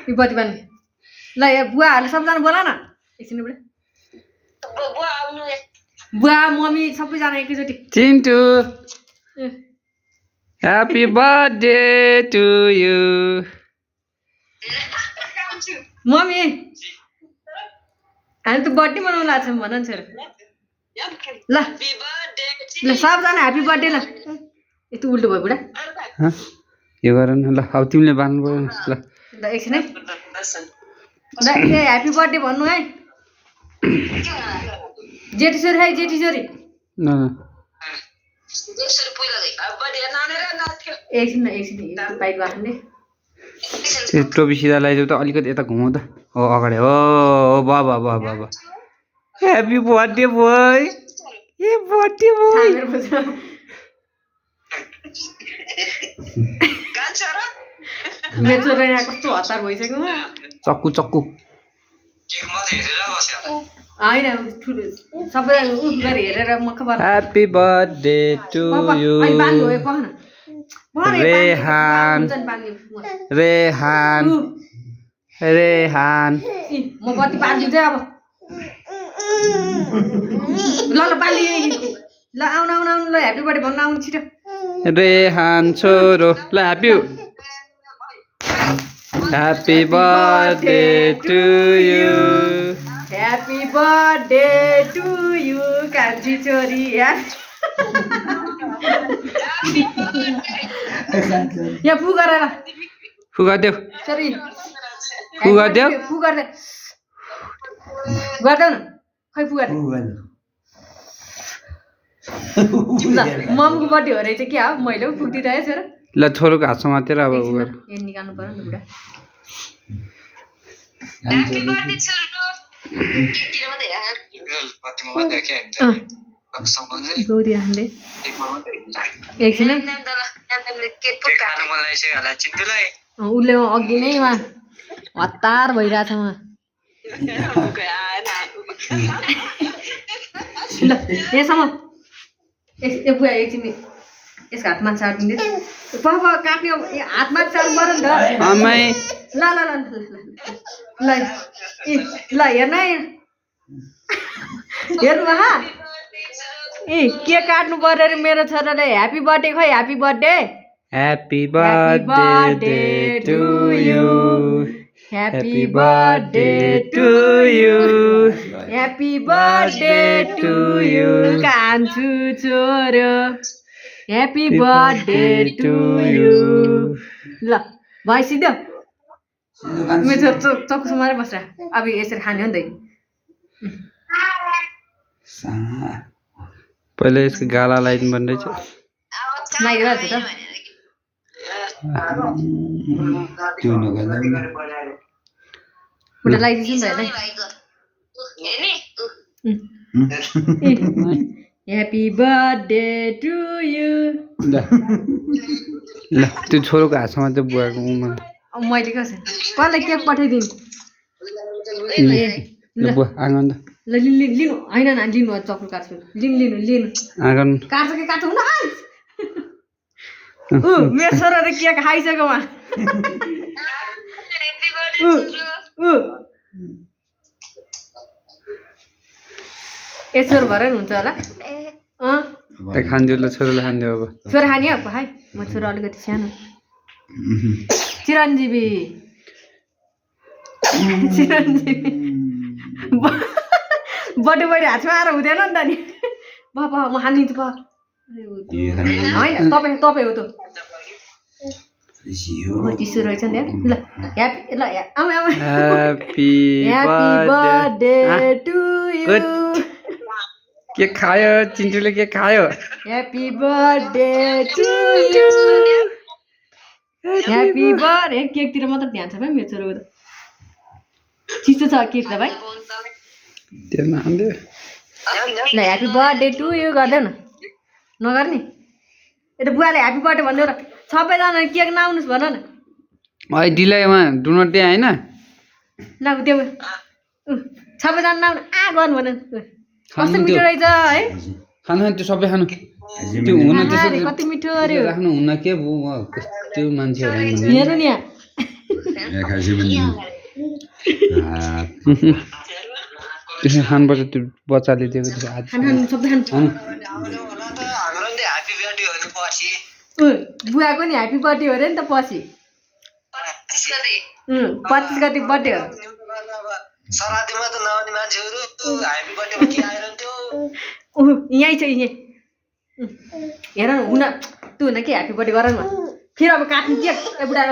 विपत्ति बानी ल यो बुवाहरुले सबजना बोला न एकछिन बुढा बुवा मम्मी सबैजना एकैचोटी Chintu happy birthday to you mummy हामी त बर्थडे मनाउन लाग्छौँ भन न छोरा ल ल सबजना ह्यापी बर्थडे ल यति उल्टो भयो बुढा यो गर न ल अब तिमीले बान्नु पर्यो ल ल एकछिन है ल ए ह्यापी बर्थडे भन्नु है जेठी छोरी है जेठी छोरी न एकछिन बाइक बाख्ने त्यो टोपी सिधा लगाइदेऊ त अलिकति यता घुमाउ त हो अगाडि हो वाह वाह वाह वाह वाह ह्यापी बर्थडे बोय ए बर्थडे बोय मेरो छोरा यहाँ कस्तो हतार भइसक्यो चक्कु चक्कु होइन ठुलो सबै उ गरी हेरेर मक्ख पर्छ happy birthday to you Rehan Rehan Rehan म बत्ती पालिदिन्छु अब ल ल पालि ल आउनु आउनु आउनु ल ह्यापी बर्थडे भन्न आउनु छिटो रेहान छोरो ल happy birthday to you happy birthday to you कान्छी छोरी यहाँ फु गरेर फु गरिदेऊ छोरी फु गरिदेऊ फु गर्दै गर्देऊ न खै फु गर्दै ल ममको बर्थडे हो रहेछ क्या हो मैले पनि फुक्दिरहेँ छोरा ल छोरोको हातमा मात्र अब उ गर ए निकाल्नु पर्यो नि बुढा गौरी राख्ने एकछिन उसले अघि नै उहाँ हतार भइरहेछ उहाँ ल यहाँसम्म बुवा एकछिन यसको हातमा साटिदिँदै काट्ने हातमा चाल्नु पर्यो नि त आमै ल ल ल ल ल हेर्न हेर्नु भा ए के काट्नु पर्यो अरे मेरो छोराले ह्यापी बर्थडे खै happy birthday happy birthday to you happy birthday to you happy birthday to you कान्छु छोरो ह्यापी बर्थडे टु यु ल भाइ सिधो मेरो छोरो चक्कु समाएर बस्छ अब यसरी खाने हो नि त पहिला यसको गाला लगाइदिनु पर्ने रहेछ लगाइरहेको छु त खुट्टा लगाइदिन्छु नि त हेर्दै ह्यापी बर्थडे टु यु ल त्यो छोरोको हातमा चाहिँ बुवाको उमा मैले कसो कसलाई केक पठाइदिनु ल बुवा आँगन त ल लिनु होइन न लिनु चक्कु काट्छु लिनु आँगन काट्छ कि काट्छ हुन मेरो छोराले केक खाइसक्यो उहाँ यसो भएर हुन्छ होला खान्दियो ल छोरोले खान्दियो अब छोरा खाने अब है म छोरा अलिकति सानो चिरञ्जीवी बर्थडे बर्थडे हातमा आएर हुँदैन नि त नि बाबा म खानिदिन्छु बा होइन तपाईँ हो त चिसो रहेछ नि ल ह्यापी ल ह्यापी बर्थडे टु यु के खायो चिन्टुले के खायो happy birthday to you happy birthday केकतिर मात्र ध्यान छ भाइ मेरो छोरोको त चिसो छ केक त भाइ त्यो नखान्दियो ल ह्यापी बर्थडे टु यु गर्दैन नगर्ने यता बुवाले ह्यापी बर्थडे भन्दै र सबैजना केक नआउनुहोस् भन न अहिले ढिलै उहाँ डुनट त्यहाँ होइन ल त्यो सबैजना नआउनु गर्नु भन कस्तो मिठो रहेछ है खानु त्यो सबै खानु त्यो हुन कति मिठो अरे राख्नु हुन के त्यो मान्छेहरू हेर्नु नि यहाँ त्यसमा खानुपर्छ त्यो बच्चाले दिएको त्यो आज खानु खानु सबै खानु बुवाको नि ह्याप्पी बर्थडे हो अरे नि त पछि 25 गते बर्थडे हो यहीँ छ यहीँ हेर न हुन तँ हुन के ह्याप्पी बर्थडे गर न फेरि अब काट्नु के बुढा